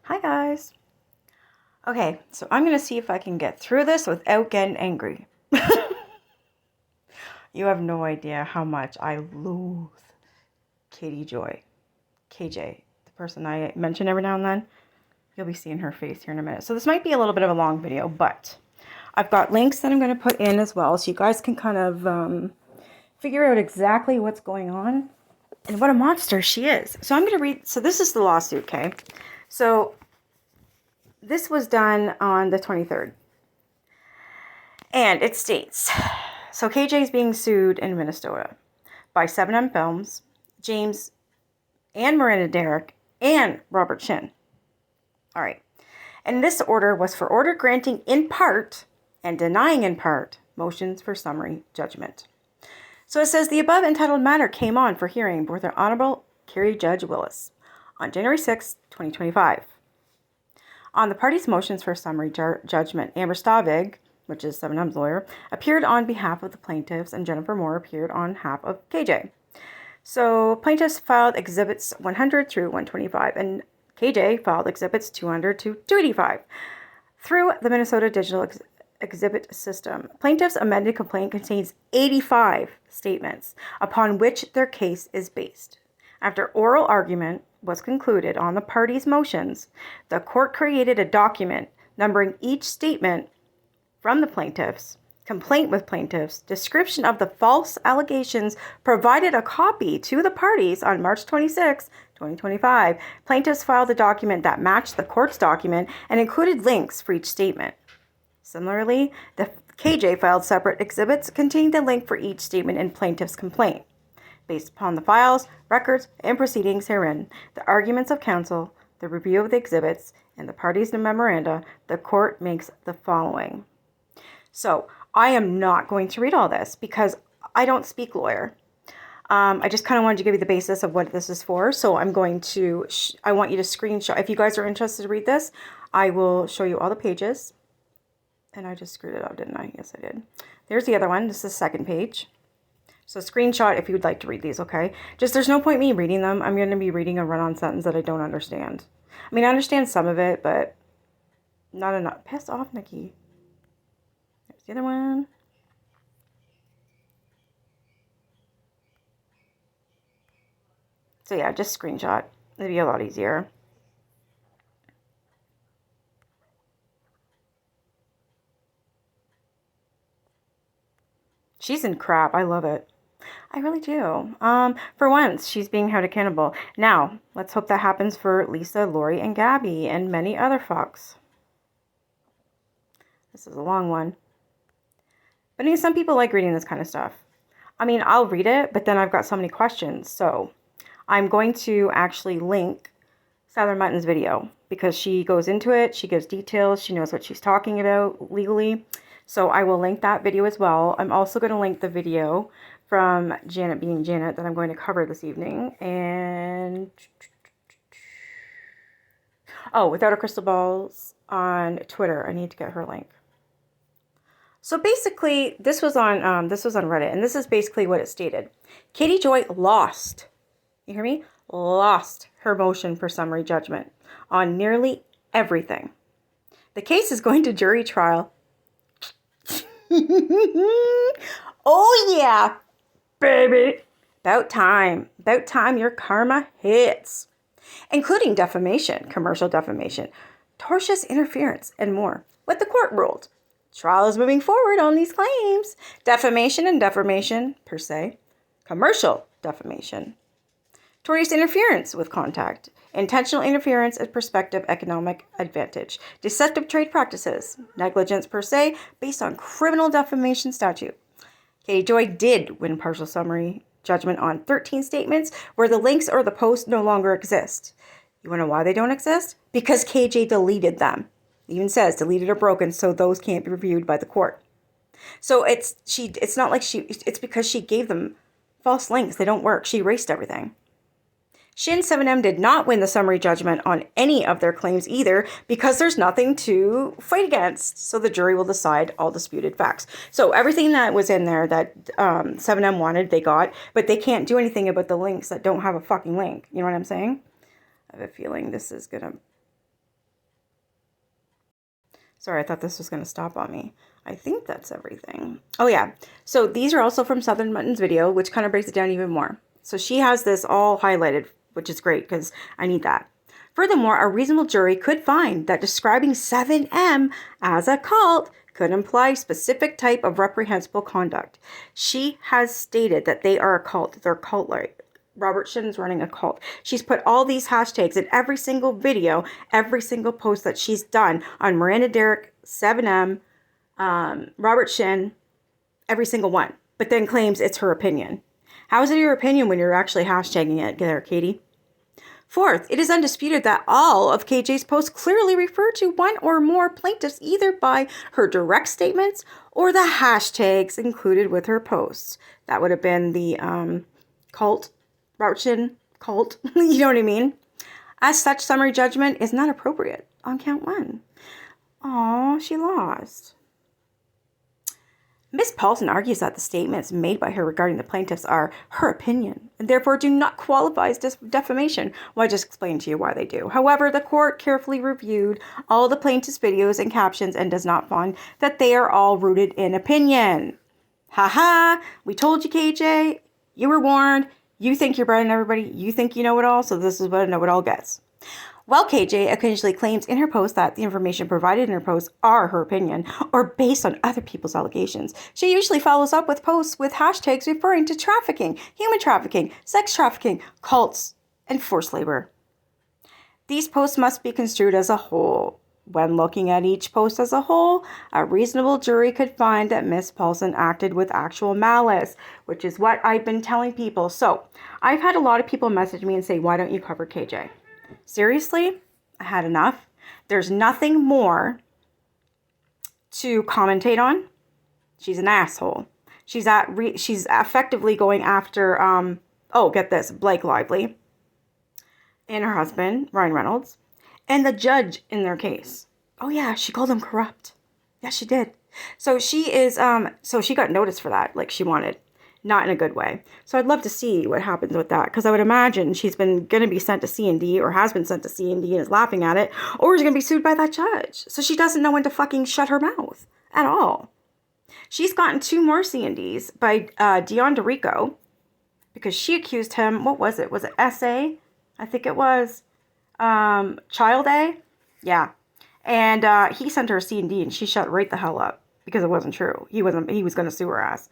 Hi guys. Okay, so I'm going to see if I can get through this without getting angry. You have no idea how much I loathe Katie Joy. KJ, the person I mention every now and then. You'll be seeing her face here in a minute. So this might be a little bit of a long video, but I've got links that I'm going to put in as well so you guys can kind of figure out exactly what's going on and what a monster she is. So I'm going to read. So this is the lawsuit, okay? So this was done on the 23rd. And it states, so KJ is being sued in Minnesota by 7M Films, James and Miranda Derrick, and Robert Shin. All right. And this order was for order granting in part and denying in part motions for summary judgment. So it says the above entitled matter came on for hearing before the Honorable Carrie Judge Willis on January 6, 2025. On the parties' motions for summary judgment, Amber Stavig, which is 7M's lawyer, appeared on behalf of the plaintiffs, and Jennifer Moore appeared on behalf of KJ. So plaintiffs filed exhibits 100 through 125, and KJ filed exhibits 200 to 285 through the Minnesota Digital Exhibit System. Plaintiffs' amended complaint contains 85 statements upon which their case is based. After oral argument was concluded on the parties' motions, the court created a document numbering each statement from the plaintiffs, complaint with plaintiffs, description of the false allegations, provided a copy to the parties on March 26, 2025. Plaintiffs filed a document that matched the court's document and included links for each statement. Similarly, the KJ filed separate exhibits containing the link for each statement in plaintiff's complaint. Based upon the files, records, and proceedings herein, the arguments of counsel, the review of the exhibits, and the parties' memoranda, the court makes the following. So I am not going to read all this because I don't speak lawyer. I just kind of wanted to give you the basis of what this is for. So I'm going to, I want you to screenshot. If you guys are interested to read this, I will show you all the pages. And I just screwed it up, didn't I? Yes, I did. There's the other one. This is the second page. So screenshot if you would like to read these, okay? Just there's no point me reading them. I'm going to be reading a run-on sentence that I don't understand. I mean, I understand some of it, but not enough. Piss off, Nikki. There's the other one. So yeah, just screenshot. It'd be a lot easier. She's in crap. I love it. I really do. For once, she's being held accountable. Now, let's hope that happens for Lisa, Lori, and Gabby, and many other fucks. This is a long one. But I mean, some people like reading this kind of stuff. I mean, I'll read it, but then I've got so many questions. So I'm going to actually link Skylar Mutton's video because she goes into it. She gives details. She knows what she's talking about legally. So I will link that video as well. I'm also going to link the video from Janet Being Janet that I'm going to cover this evening. And oh, Without a Crystal Balls on Twitter. I need to get her link. So basically, this was on Reddit, and this is basically what it stated. Katie Joy lost. You hear me? Lost her motion for summary judgment on nearly everything. The case is going to jury trial. Oh yeah, baby. About time your karma hits. Including defamation, commercial defamation, tortious interference, and more. What the court ruled. Trial is moving forward on these claims. Defamation and defamation, per se. Commercial defamation. Tortious interference with contact. Intentional interference and prospective economic advantage. Deceptive trade practices. Negligence per se, based on criminal defamation statute. Katie Joy did win partial summary judgment on 13 statements where the links or the posts no longer exist. You want to know why they don't exist? Because KJ deleted them. It even says deleted or broken, so those can't be reviewed by the court. So it's because she gave them false links. They don't work. She erased everything. Shin 7M did not win the summary judgment on any of their claims either because there's nothing to fight against. So the jury will decide all disputed facts. So everything that was in there that 7M wanted, they got, but they can't do anything about the links that don't have a fucking link. You know what I'm saying? I have a feeling this is going to Sorry, I thought this was going to stop on me. I think that's everything. Oh, yeah. So these are also from Southern Mutton's video, which kind of breaks it down even more. So she has this all highlighted, which is great because I need that. Furthermore, a reasonable jury could find that describing 7M as a cult could imply specific type of reprehensible conduct. She has stated that they are a cult. They're cult-like. Robert Shin's running a cult. She's put all these hashtags in every single video, every single post that she's done on Miranda Derrick, 7M, Robert Shin, every single one, but then claims it's her opinion. How is it your opinion when you're actually hashtagging it there, Katie? Fourth, it is undisputed that all of KJ's posts clearly refer to one or more plaintiffs either by her direct statements or the hashtags included with her posts. That would have been the cult, Robert Shin cult, you know what I mean? As such, summary judgment is not appropriate on count 1. Aw, she lost. Ms. Paulson argues that the statements made by her regarding the plaintiffs are her opinion and therefore do not qualify as defamation. Well, I just explained to you why they do. However, the court carefully reviewed all the plaintiffs' videos and captions and does not find that they are all rooted in opinion. Haha, we told you, KJ. You were warned. You think you're better than everybody. You think you know it all, so this is what a know-it-all gets. While KJ occasionally claims in her post that the information provided in her posts are her opinion or based on other people's allegations, she usually follows up with posts with hashtags referring to trafficking, human trafficking, sex trafficking, cults, and forced labor. These posts must be construed as a whole. When looking at each post as a whole, a reasonable jury could find that Miss Paulson acted with actual malice, which is what I've been telling people. So, I've had a lot of people message me and say, why don't you cover KJ? Seriously, I had enough. There's nothing more to commentate on. She's an asshole. She's effectively going after, get this, Blake Lively and her husband, Ryan Reynolds, and the judge in their case. Oh yeah, she called him corrupt. Yeah, she did. So she is, so she got notice for that, like she wanted. Not in a good way. So I'd love to see what happens with that, because I would imagine she's been going to be sent to C&D or has been sent to C&D and is laughing at it, or is going to be sued by that judge. So she doesn't know when to fucking shut her mouth at all. She's gotten 2 more C&Ds by Dion DeRico because she accused him, what was it? Was it SA? I think it was. Child A? Yeah. And he sent her a C&D and she shut right the hell up because it wasn't true. He was going to sue her ass.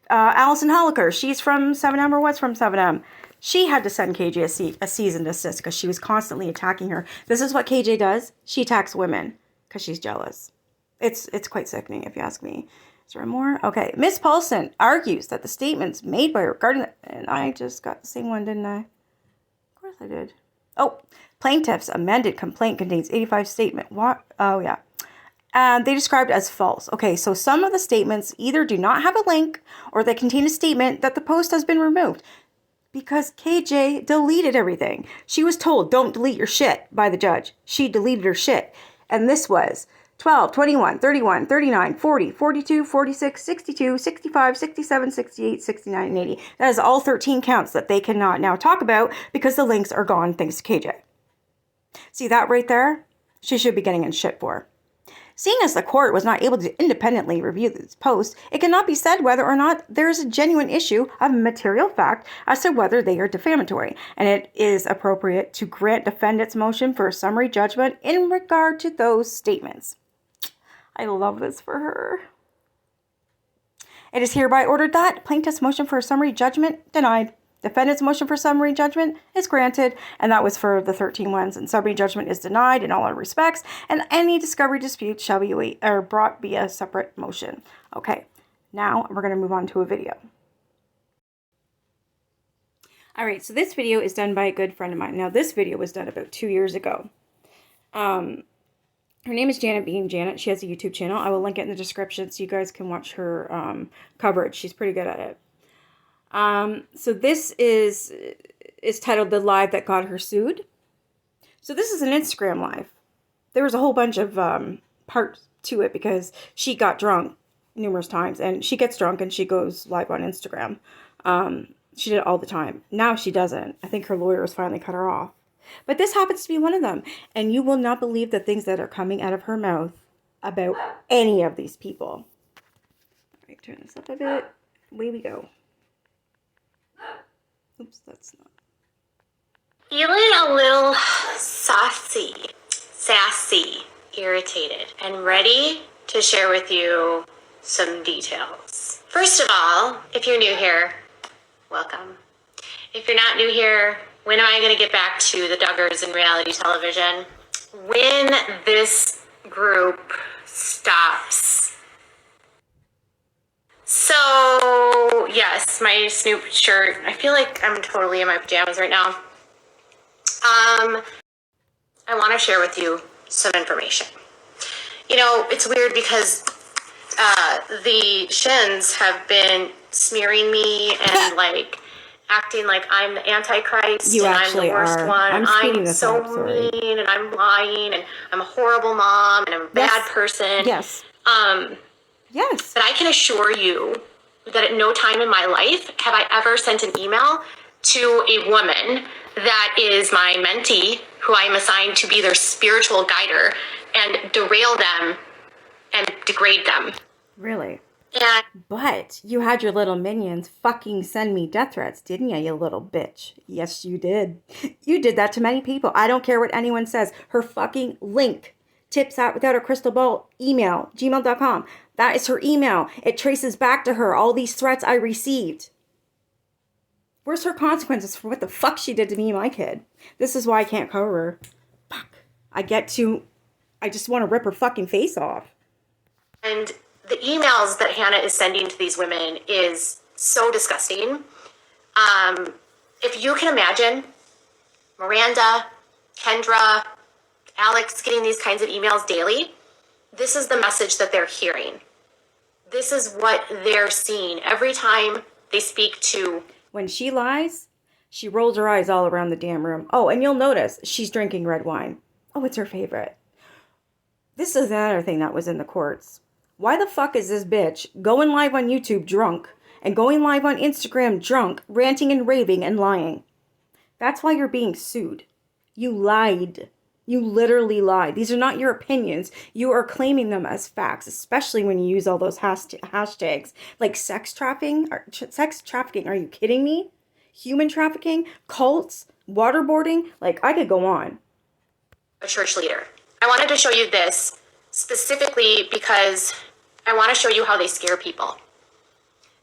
Allison Holliker, she's from 7M or was from 7M. She had to send KJ a cease and desist because she was constantly attacking her. This is what KJ does. She attacks women because she's jealous. It's quite sickening if you ask me. Is there more? Okay. Miss Paulson argues that the statements made by her regarding and I just got the same one, didn't I? Of course I did. Oh, plaintiff's amended complaint contains 85 statement. What? Oh, yeah. They described as false. Okay, so some of the statements either do not have a link or they contain a statement that the post has been removed because KJ deleted everything. She was told, don't delete your shit by the judge. She deleted her shit. And this was 12, 21, 31, 39, 40, 42, 46, 62, 65, 67, 68, 69, and 80. That is all 13 counts that they cannot now talk about because the links are gone thanks to KJ. See that right there? She should be getting in shit for. Seeing as the court was not able to independently review this post, it cannot be said whether or not there is a genuine issue of material fact as to whether they are defamatory, and it is appropriate to grant defendant's motion for a summary judgment in regard to those statements. I love this for her. It is hereby ordered that plaintiff's motion for a summary judgment denied. Defendant's motion for summary judgment is granted, and that was for the 13 ones, and summary judgment is denied in all other respects, and any discovery dispute shall be brought via separate motion. Okay, now we're going to move on to a video. All right, so this video is done by a good friend of mine. Now, this video was done about 2 years ago. Her name is Janet Bean. Janet, she has a YouTube channel. I will link it in the description so you guys can watch her coverage. She's pretty good at it. So this is titled The Live That Got Her Sued. So this is an Instagram live. There was a whole bunch of parts to it because she got drunk numerous times, and she gets drunk and she goes live on Instagram. She did it all the time. Now she doesn't. I think her lawyers finally cut her off. But this happens to be one of them, and you will not believe the things that are coming out of her mouth about any of these people. All right, turn this up a bit. Away we go. Oops, that's not. Feeling a little sassy, irritated, and ready to share with you some details. First of all, if you're new here, welcome. If you're not new here, when am I going to get back to the Duggars in reality television? When this group stops. So, yes, my Snoop shirt. I feel like I'm totally in my pajamas right now. I want to share with you some information. You know, it's weird because the Shins have been smearing me and like acting like I'm the Antichrist You and I'm actually the worst are. one. I'm speeding I'm this so up, sorry. mean and I'm lying and I'm a horrible mom and I'm a bad person. Yes. Yes. But I can assure you that at no time in my life have I ever sent an email to a woman that is my mentee, who I am assigned to be their spiritual guider, and derail them and degrade them. Really? And But you had your little minions fucking send me death threats, didn't you little bitch? Yes, you did. You did that to many people. I don't care what anyone says. Her fucking link, tips out without a crystal ball, email, gmail.com. That is her email. It traces back to her all these threats I received. Where's her consequences for what the fuck she did to me and my kid? This is why I can't cover her. Fuck. I just want to rip her fucking face off. And the emails that Hannah is sending to these women is so disgusting. If you can imagine Miranda, Kendra, Alex getting these kinds of emails daily, this is the message that they're hearing. This is what they're seeing every time they speak to. When she lies, she rolls her eyes all around the damn room. Oh, and you'll notice she's drinking red wine. Oh, it's her favorite. This is another thing that was in the courts. Why the fuck is this bitch going live on YouTube drunk and going live on Instagram drunk, ranting and raving and lying? That's why you're being sued. You lied. You literally lied. These are not your opinions. You are claiming them as facts, especially when you use all those hashtags like sex trafficking. Sex trafficking, are you kidding me? Human trafficking, cults, waterboarding, like I could go on. A church leader. I wanted to show you this specifically because I want to show you how they scare people.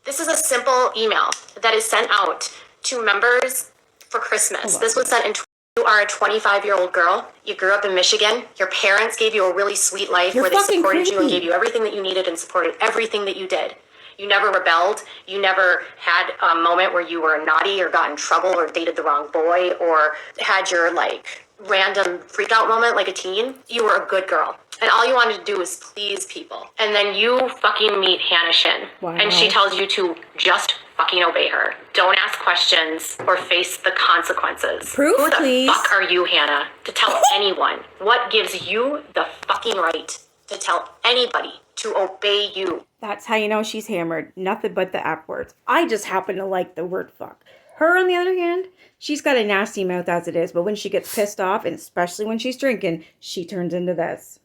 This is a simple email that is sent out to members for Christmas. This was sent in. You are a 25-year-old girl. You grew up in Michigan. Your parents gave you a really sweet life where they supported you and gave you everything that you needed and supported everything that you did. You never rebelled. You never had a moment where you were naughty or got in trouble or dated the wrong boy or had your like random freak out moment like a teen. You were a good girl. And all you wanted to do was please people. And then you fucking meet Hannah Shin. Wow. And she tells you to just fucking obey her. Don't ask questions or face the consequences. Proof, Who the please. fuck are you, Hannah, to tell anyone? What gives you the fucking right to tell anybody to obey you? That's how you know she's hammered. Nothing but the F words. I just happen to like the word fuck. Her, on the other hand, she's got a nasty mouth as it is, but when she gets pissed off, and especially when she's drinking, she turns into this.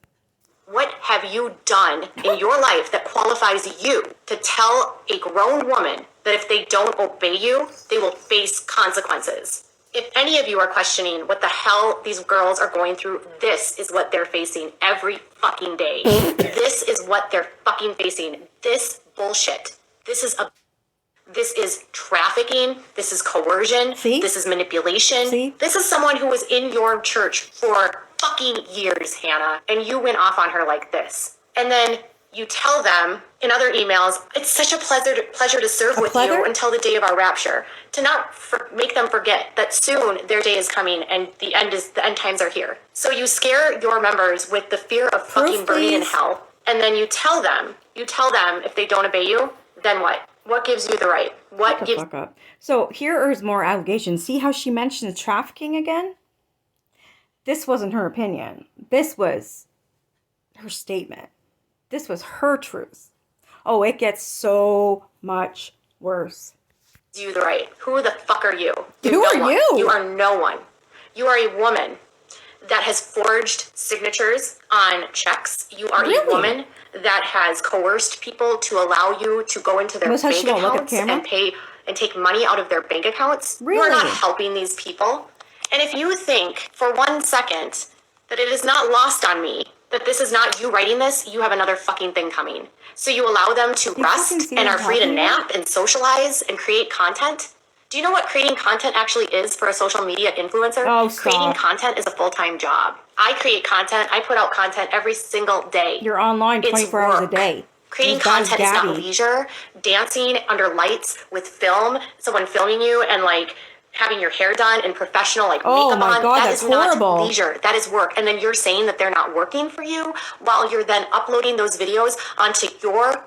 What have you done in your life that qualifies you to tell a grown woman that if they don't obey you, they will face consequences? If any of you are questioning what the hell these girls are going through, this is what they're facing every fucking day. This is what they're fucking facing. This bullshit. This is trafficking. This is coercion. See? This is manipulation. See? This is someone who was in your church for fucking years, Hannah, and you went off on her like this. And then you tell them in other emails, it's such a pleasure to serve with you until the day of our rapture. To not make them forget that soon their day is coming and the end times are here. So you scare your members with the fear of fucking burning in hell, and then you tell them if they don't obey you, then what? What gives you the right? What gives? Fuck up. So here is more allegations. See how she mentions trafficking again? This wasn't her opinion. This was her statement. This was her truth. Oh, it gets so much worse. You the right. Who the fuck are you? Who are you? You are no one. You are a woman that has forged signatures on checks. You are Really? a woman that has coerced people to allow you to go into their That's how bank she won't look at accounts camera? and pay and take money out of their bank accounts. You are not Really? helping these people. And if you think for 1 second that it is not lost on me that this is not you writing this, you have another fucking thing coming. So you allow them to fucking rest see and what are I'm free to talking about? nap and socialize and create content. Do you know what creating content actually is for a social media influencer? Oh, stop. Creating content is a full-time job. I create content. I put out content every single day. You're online It's 24 hours a work. day. Creating As bad as content is not Gabby. leisure. Dancing under lights with film, someone filming you and like having your hair done and professional like Oh makeup my on, God, that that's is not horrible. leisure. That is work. And then you're saying that they're not working for you while you're then uploading those videos onto your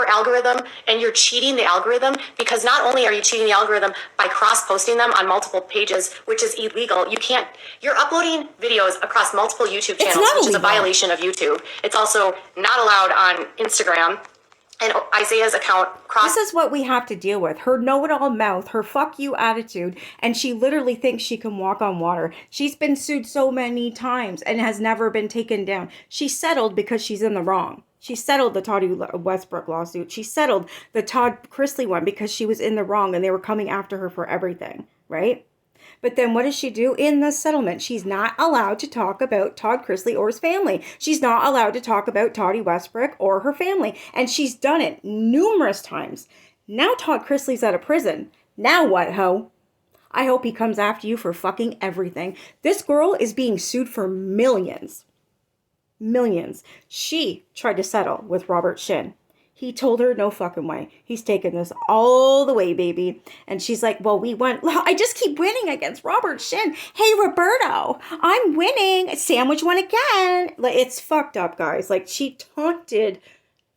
algorithm, and you're cheating the algorithm, because not only are you cheating the algorithm by cross-posting them on multiple pages, which is illegal. You're uploading videos across multiple YouTube channels, not which is a illegal. violation of YouTube. It's also not allowed on Instagram. And Isaiah's account This is what we have to deal with. Her know-it-all mouth, her fuck you attitude, and she literally thinks she can walk on water. She's been sued so many times and has never been taken down. She settled because she's in the wrong. She settled the Toddy Westbrook lawsuit. She settled the Todd Chrisley one because she was in the wrong and they were coming after her for everything, right? But then what does she do in the settlement? She's not allowed to talk about Todd Chrisley or his family. She's not allowed to talk about Toddy Westbrook or her family. And she's done it numerous times. Now Todd Chrisley's out of prison. Now what, ho? I hope he comes after you for fucking everything. This girl is being sued for millions. Millions. She tried to settle with Robert Shin. He told her no fucking way. He's taking this all the way, baby. And she's like, well, we won. I just keep winning against Robert Shin. Hey, Roberto, I'm winning. Sandwich won again. Like, it's fucked up, guys. Like, she taunted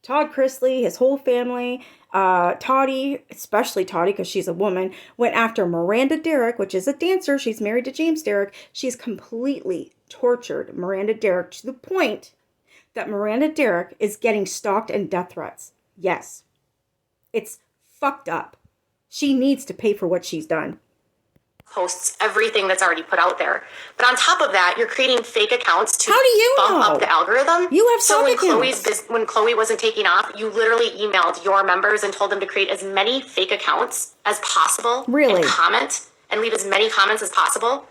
Todd Chrisley, his whole family. Toddy, especially Toddy, because she's a woman, went after Miranda Derrick, which is a dancer. She's married to James Derrick. She's completely tortured Miranda Derrick to the point that Miranda Derrick is getting stalked and death threats. Yes. It's fucked up. She needs to pay for what she's done. posts everything that's already put out there. But on top of that, you're creating fake accounts to How do you bump know? up the algorithm. You have so stock when accounts. when Chloe wasn't taking off, you literally emailed your members and told them to create as many fake accounts as possible. Really? And comment and leave as many comments as possible.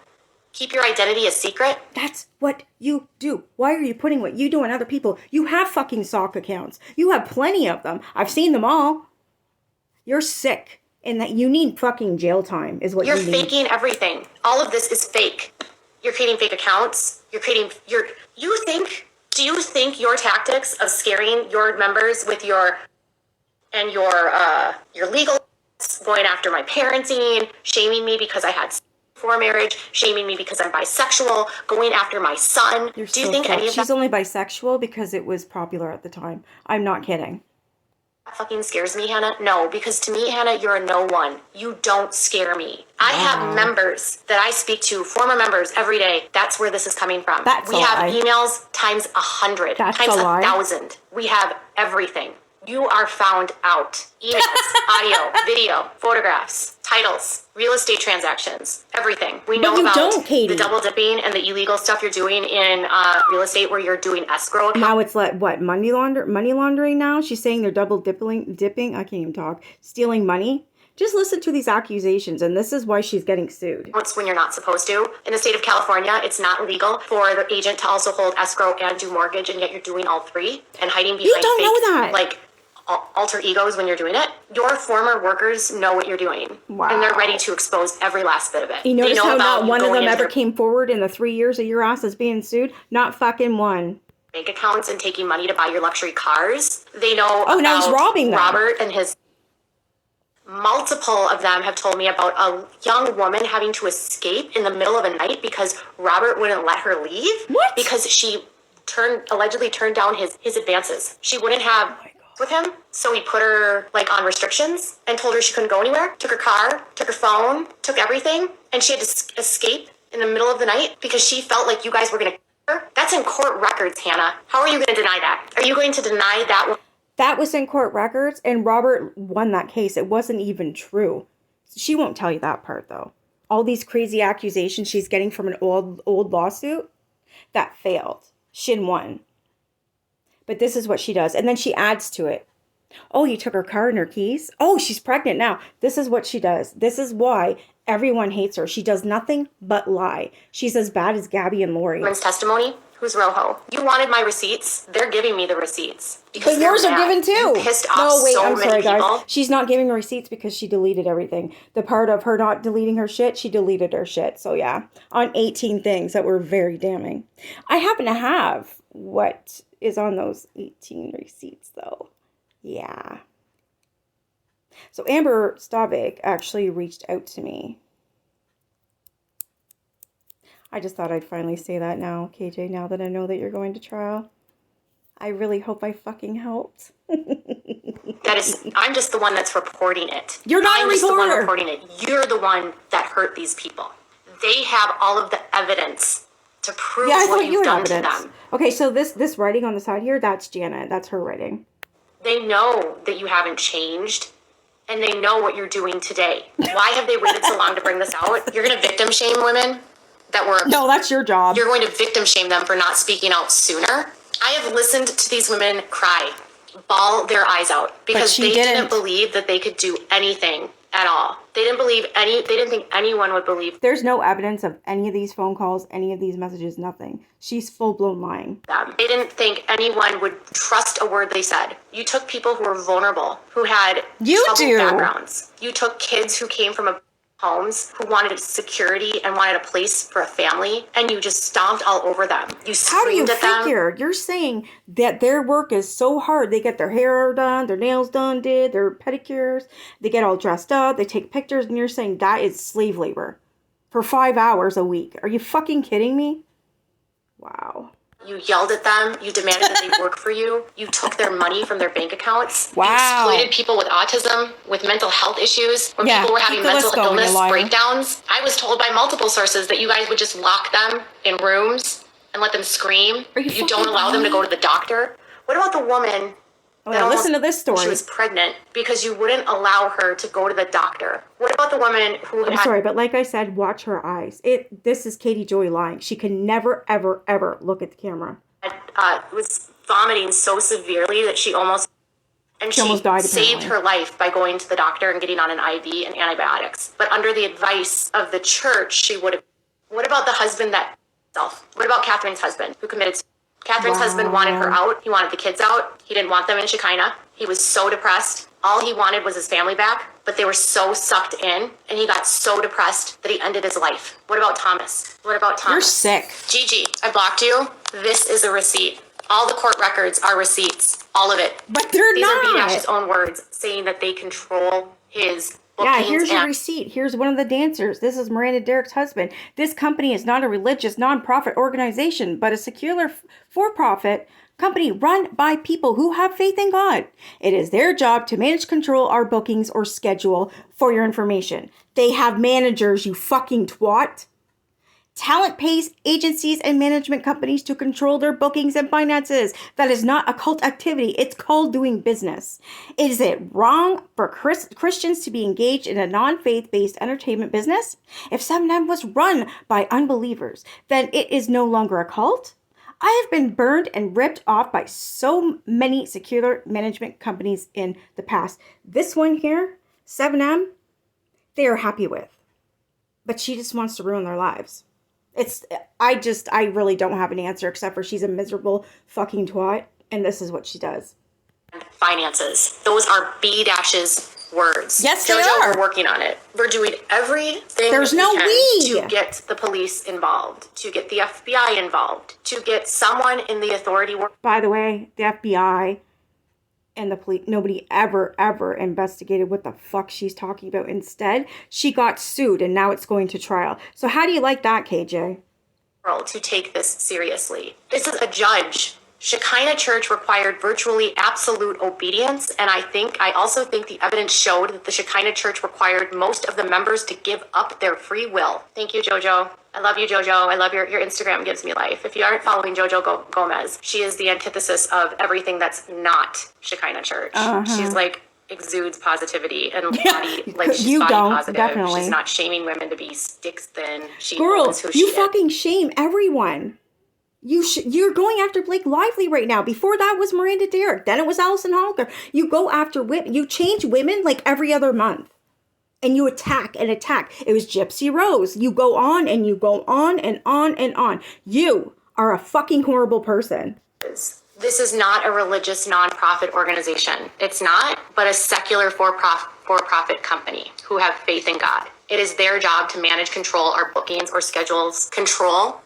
Keep your identity a secret. That's what you do. Why are you putting what you do on other people? You have fucking sock accounts. You have plenty of them. I've seen them all. You're sick. And that you need fucking jail time is what You're you need. faking everything. All of this is fake. You're creating fake accounts. Do you think your tactics of scaring your members with your legal, going after my parenting, shaming me because I had before marriage, shaming me because I'm bisexual, going after my son. You're Do you so think fucked. any of She's that only bisexual because it was popular at the time. I'm not kidding. fucking scares me, Hannah? No, because to me, Hannah, you're a no one. You don't scare me. I have members that I speak to, former members, every day. That's where this is coming from. That's we a have lie. emails times 100, That's times a lie. 1,000. We have everything. You are found out. Emails, audio, video, photographs, titles, real estate transactions, everything. We know you about don't, Katie. the double dipping and the illegal stuff you're doing in real estate where you're doing escrow accounts. Now it's like, what, money laundering now? She's saying they're double dipping. I can't even talk. Stealing money. Just listen to these accusations, and this is why she's getting sued. When you're not supposed to. In the state of California, it's not legal for the agent to also hold escrow and do mortgage, and yet you're doing all three and hiding behind don't fake, know that. like alter egos when you're doing it. Your former workers know what you're doing, and they're ready to expose every last bit of it. You They notice know how about not you one of going them into ever their came forward in the 3 years of your ass as being sued? Not fucking one. bank accounts and taking money to buy your luxury cars. They know. Oh, now he's about robbing them. Robert and his. Multiple of them have told me about a young woman having to escape in the middle of a night because Robert wouldn't let her leave. What? Because she allegedly turned down his advances. She wouldn't have with him, so he put her like on restrictions and told her she couldn't go anywhere. Took her car, took her phone, took everything, and she had to escape in the middle of the night because she felt like you guys were going to kill her. That's in court records, Hannah. How are you going to deny that? Are you going to deny that one? That was in court records, and Robert won that case. It wasn't even true. She won't tell you that part, though. all these crazy accusations she's getting from an old lawsuit that failed. Shin won. But this is what she does. And then she adds to it. Oh, you took her car and her keys? Oh, she's pregnant now. This is what she does. This is why everyone hates her. She does nothing but lie. She's as bad as Gabby and Lori. Women's testimony. Who's Rojo? You wanted my receipts. They're giving me the receipts. But yours are given too. You pissed off I'm sorry, people. guys. She's not giving receipts because she deleted everything. The part of her not deleting her shit, she deleted her shit. So yeah, on 18 things that were very damning. I happen to have what is on those 18 receipts though. Yeah. So Amber Stavik actually reached out to me. I just thought I'd finally say that now, KJ, now that I know that you're going to trial. I really hope I fucking helped. I'm just the one that's reporting it. You're not I'm a just the one reporter. reporting it. You're the one that hurt these people. They have all of the evidence to prove what you've done to them. Okay, so this writing on the side here, that's Janet. That's her writing. They know that you haven't changed, and they know what you're doing today. Why have they waited so long to bring this out? You're going to victim shame women that were... No, that's your job. You're going to victim shame them for not speaking out sooner. I have listened to these women cry, bawl their eyes out, because they didn't believe that they could do anything at all. They didn't think anyone would believe There's no evidence of any of these phone calls, any of these messages, nothing. She's full-blown lying. them. They didn't think anyone would trust a word they said. You took people who were vulnerable, who had troubled backgrounds. You took kids who came from homes, who wanted security and wanted a place for a family, and you just stomped all over them. You screamed at them. How do you figure? You're saying that their work is so hard. They get their hair done, their nails done, their pedicures, they get all dressed up, they take pictures, and you're saying that is slave labor for 5 hours a week. Are you fucking kidding me? Wow. You yelled at them. You demanded that they work for you. You took their money from their bank accounts. Wow. You exploited people with autism, with mental health issues, when people were having mental illness breakdowns. I was told by multiple sources that you guys would just lock them in rooms and let them scream. You don't allow them to go to the doctor. What about the woman... listen to this story. She was pregnant because you wouldn't allow her to go to the doctor. What about the woman who I'm sorry, but like I said, watch her eyes. This is Katie Joy lying. She can never, ever, ever look at the camera. Was vomiting so severely that she almost died, saved her life by going to the doctor and getting on an IV and antibiotics. But under the advice of the church, she would have... What about the husband What about Catherine's husband who committed... Catherine's husband wanted her out. He wanted the kids out. He didn't want them in Shekinah. He was so depressed. All he wanted was his family back, but they were so sucked in, and he got so depressed that he ended his life. What about Thomas? You're sick. Gigi, I blocked you. This is a receipt. All the court records are receipts. All of it. But they're not. These are B-Dash's own words saying that they control his... Yeah, here's your receipt. Here's one of the dancers. This is Miranda Derrick's husband. This company is not a religious nonprofit organization, but a secular for-profit company run by people who have faith in God. It is their job to manage, control our bookings or schedule. For your information, they have managers, you fucking twat. Talent pays agencies and management companies to control their bookings and finances. That is not a cult activity. It's called doing business. Is it wrong for Christians to be engaged in a non-faith-based entertainment business? If 7M was run by unbelievers, then it is no longer a cult. I have been burned and ripped off by so many secular management companies in the past. This one here, 7M, they are happy with. But she just wants to ruin their lives. I really don't have an answer except for she's a miserable fucking twat, and this is what she does. Finances. Those are B-Dash's words. Yes, they are. We're working on it. We're doing everything There's no we to get the police involved, to get the FBI involved, to get someone in the authority. By the way, the FBI and the police, nobody ever investigated what the fuck she's talking about. Instead, she got sued and now it's going to trial. So how do you like that, KJ? To take this seriously. This is a judge. Shekinah Church required virtually absolute obedience, and I also think the evidence showed that the Shekinah Church required most of the members to give up their free will. Thank you, JoJo. I love you, JoJo. I love your Instagram gives me life. If you aren't following JoJo Gomez, she is the antithesis of everything that's not Shekinah Church. She's like exudes positivity and body, like she's You body don't, positive. definitely. She's not shaming women to be stick thin. She Girl, owns who she you is. fucking shame everyone. You're going after Blake Lively right now. Before that was Miranda Derrick. Then it was Allison Holker. You go after women. You change women like every other month. And you attack and attack. It was Gypsy Rose. You go on and you go on and on and on. You are a fucking horrible person. This is not a religious nonprofit organization. It's not, but a secular for-profit company who have faith in God. It is their job to manage, control our bookings or schedules. Control.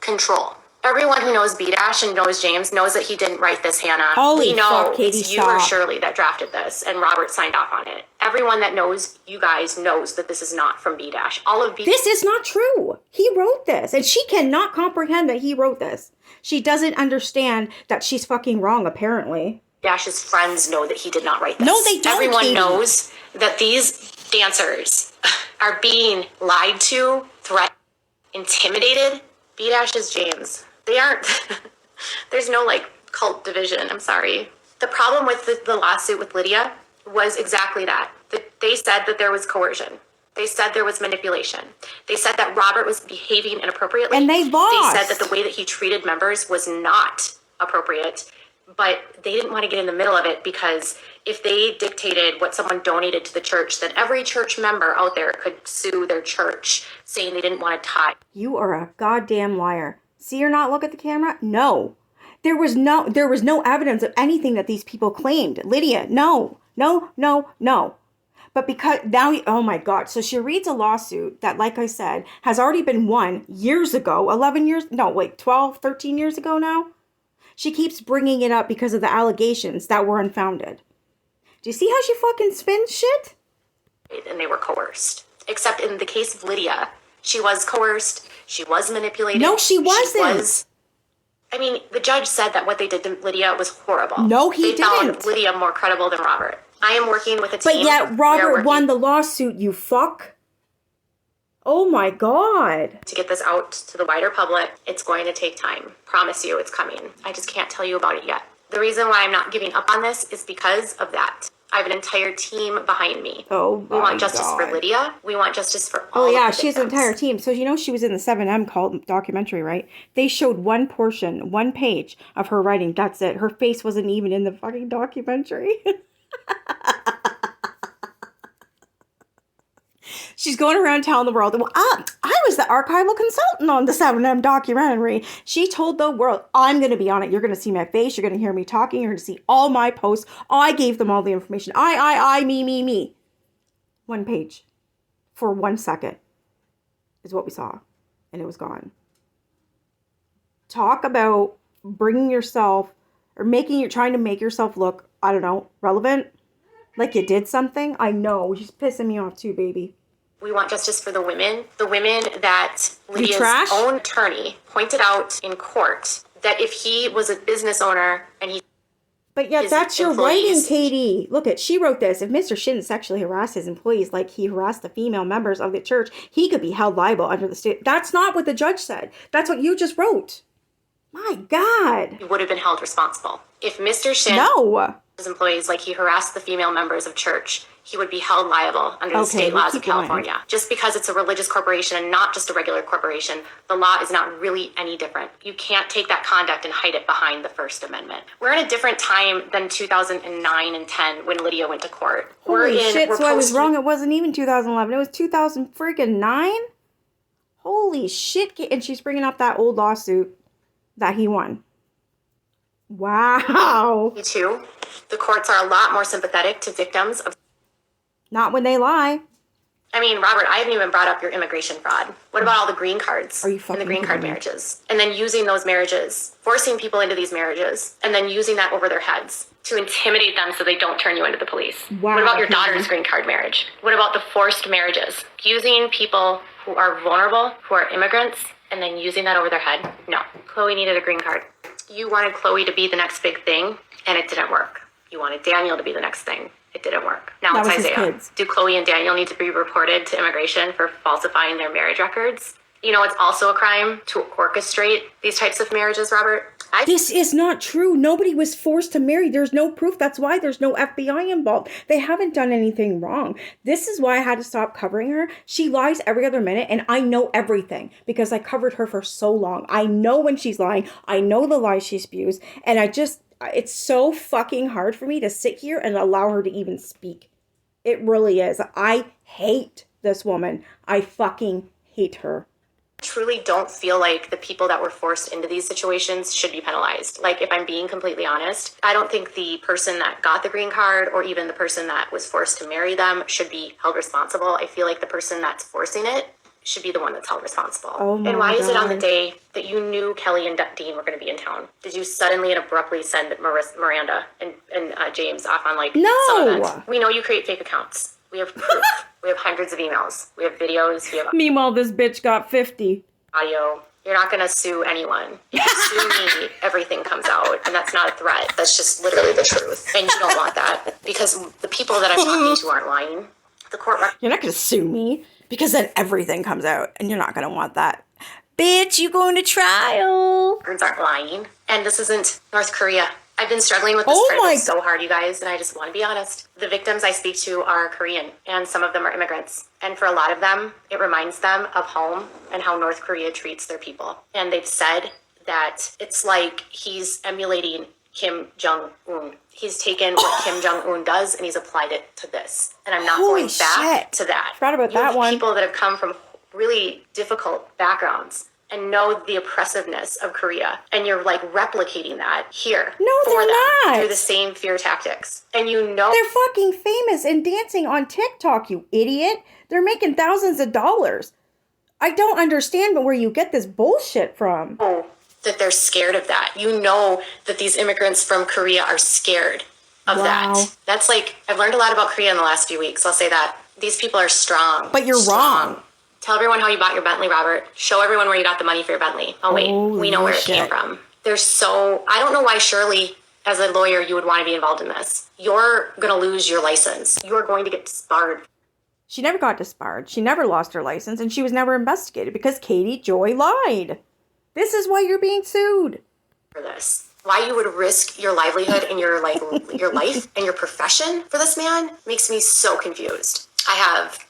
Everyone who knows B-Dash and knows James knows that he didn't write this, Hannah. Holy we know fuck, Katie, it's you stop. or Shirley that drafted this, and Robert signed off on it. Everyone that knows you guys knows that this is not from B-Dash. All of B-Dash. This is not true. He wrote this. And she cannot comprehend that he wrote this. She doesn't understand that she's fucking wrong, apparently. Dash's friends know that he did not write this. No, they don't, Everyone Katie. knows that these dancers are being lied to, threatened, intimidated. B-Dash is James. They aren't. There's no like cult division. I'm sorry. The problem with the lawsuit with Lydia was exactly that. They said that there was coercion. They said there was manipulation. They said that Robert was behaving inappropriately. And they lost. They said that the way that he treated members was not appropriate, but they didn't want to get in the middle of it because if they dictated what someone donated to the church, then every church member out there could sue their church saying they didn't want to tie. You are a goddamn liar. See or not look at the camera? No. There was no evidence of anything that these people claimed. Lydia, no. But because now, oh my God. So she reads a lawsuit that, like I said, has already been won years ago, 12, 13 years ago now. She keeps bringing it up because of the allegations that were unfounded. Do you see how she fucking spins shit? And they were coerced. Except in the case of Lydia, she was coerced. She was manipulated. No, she wasn't. The judge said that what they did to Lydia was horrible. No, he They found didn't. Lydia more credible than Robert. I am working with a team. But yet Robert won the lawsuit, you fuck. Oh my God. To get this out to the wider public. It's going to take time. Promise you it's coming. I just can't tell you about it yet. The reason why I'm not giving up on this is because of that. I have an entire team behind me. Oh We my want justice God. for Lydia. We want justice for all Oh yeah, of the she has an victims. entire team. So you know she was in the 7M cult documentary, right? They showed one page of her writing. That's it. Her face wasn't even in the fucking documentary. She's going around telling the world, well, I was the archival consultant on the 7M documentary. She told the world, I'm going to be on it. You're going to see my face. You're going to hear me talking. You're going to see all my posts. I gave them all the information. Me. One page for 1 second is what we saw. And it was gone. Talk about bringing yourself or trying to make yourself look, I don't know, relevant. Like you did something. I know. She's pissing me off too, baby. We want justice for the women that Lydia's trash? own attorney pointed out in court that if he was a business owner and he But yet his that's your writing, employees- Katie. Look at, she wrote this. If Mr. Shin sexually harassed his employees like he harassed the female members of the church, he could be held liable under the state. That's not what the judge said. That's what you just wrote. My God. would have been held responsible. If Mr. Shin No. his employees like he harassed the female members of church, he would be held liable under the Okay, state we'll laws of keep going. California. Just because it's a religious corporation and not just a regular corporation, the law is not really any different. You can't take that conduct and hide it behind the First Amendment. We're in a different time than 2009 and 10 when Lydia went to court. Holy shit, we're so I was post- wrong. It wasn't even 2011. It was 2009? Holy shit. And she's bringing up that old lawsuit that he won. Wow. Me too. The courts are a lot more sympathetic to victims of. Not when they lie. Robert, I haven't even brought up your immigration fraud. What about all the green cards Are you and fucking the green card kidding me? marriages? And then using those marriages, forcing people into these marriages, and then using that over their heads to intimidate them so they don't turn you into the police. Wow, What about your Katie. daughter's green card marriage? What about the forced marriages? Using people who are vulnerable, who are immigrants, and then using that over their head? No. Chloe needed a green card. You wanted Chloe to be the next big thing, and it didn't work. You wanted Daniel to be the next thing. It didn't work. Now That it's was his Isaiah. kids. Do Chloe and Daniel need to be reported to immigration for falsifying their marriage records? You know, it's also a crime to orchestrate these types of marriages, Robert. This is not true. Nobody was forced to marry. There's no proof. That's why there's no FBI involved. They haven't done anything wrong. This is why I had to stop covering her. She lies every other minute, and I know everything because I covered her for so long. I know when she's lying. I know the lies she spews, and it's so fucking hard for me to sit here and allow her to even speak. It really is. I hate this woman. I fucking hate her. Truly don't feel like the people that were forced into these situations should be penalized. Like, if I'm being completely honest, I don't think the person that got the green card or even the person that was forced to marry them should be held responsible. I feel like the person that's forcing it should be the one that's held responsible. Oh my and why is it on the God. day that you knew Kelly and Dean were going to be in town? Did you suddenly and abruptly send Miranda and James off on like No! some event? We know you create fake accounts. We have proof. We have hundreds of emails. We have videos. We have Meanwhile, this bitch got 50. audio. You're not going to sue anyone. If you sue me, everything comes out. And that's not a threat. That's just literally the truth. And you don't want that because the people that I'm talking to aren't lying. The court You're not going to sue me because then everything comes out and you're not going to want that. Bitch, you going to trial. records aren't lying. And this isn't North Korea. I've been struggling with this Oh title my- so hard, you guys, and I just want to be honest. The victims I speak to are Korean, and some of them are immigrants. And for a lot of them, it reminds them of home and how North Korea treats their people. And they've said that it's like he's emulating Kim Jong-un. He's taken what Kim Jong-un does and he's applied it to this. And I'm not Holy going back shit. to that. Forgot about You have that one. people that have come from really difficult backgrounds and know the oppressiveness of Korea, and you're like replicating that here. No, for they're them not. through the same fear tactics, and you know They're fucking famous and dancing on TikTok, you idiot. They're making thousands of dollars. I don't understand where you get this bullshit from. that they're scared of that. You know that these immigrants from Korea are scared of Wow. that. That's like, I've learned a lot about Korea in the last few weeks. I'll say that. These people are strong. But you're Strong. wrong. Tell everyone how you bought your Bentley, Robert. Show everyone where you got the money for your Bentley. Oh, wait. We know Holy where it came shit. from. I don't know why Shirley, as a lawyer, you would want to be involved in this. You're going to lose your license. You're going to get disbarred She never got disbarred. She never lost her license, and she was never investigated because Katie Joy lied. This is why you're being sued. for this. Why you would risk your livelihood and your your life and your profession for this man makes me so confused.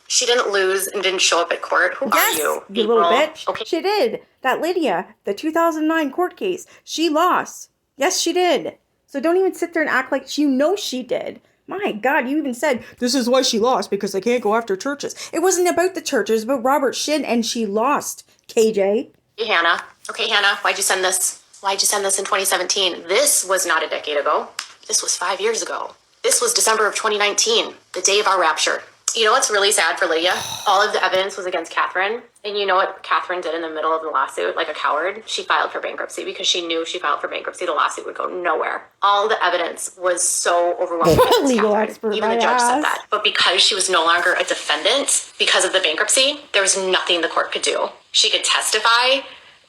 She didn't lose and didn't show up at court. Who are you? You little April? bitch. Okay. She did. That Lydia, the 2009 court case, she lost. Yes, she did. So don't even sit there and act like you know she did. My God, you even said, this is why she lost, because they can't go after churches. It wasn't about the churches, but Robert Shin, and she lost, KJ. Hey, Hannah. Okay, Hannah, why'd you send this? Why'd you send this in 2017? This was not a decade ago. This was 5 years ago. This was December of 2019, the day of our rapture. You know what's really sad for Lydia? All of the evidence was against Catherine. And you know what Catherine did in the middle of the lawsuit, like a coward? She filed for bankruptcy because she knew if she filed for bankruptcy, the lawsuit would go nowhere. All the evidence was so overwhelming against Legal Catherine. expert, Even my the judge said ass. that. But because she was no longer a defendant because of the bankruptcy, there was nothing the court could do. She could testify,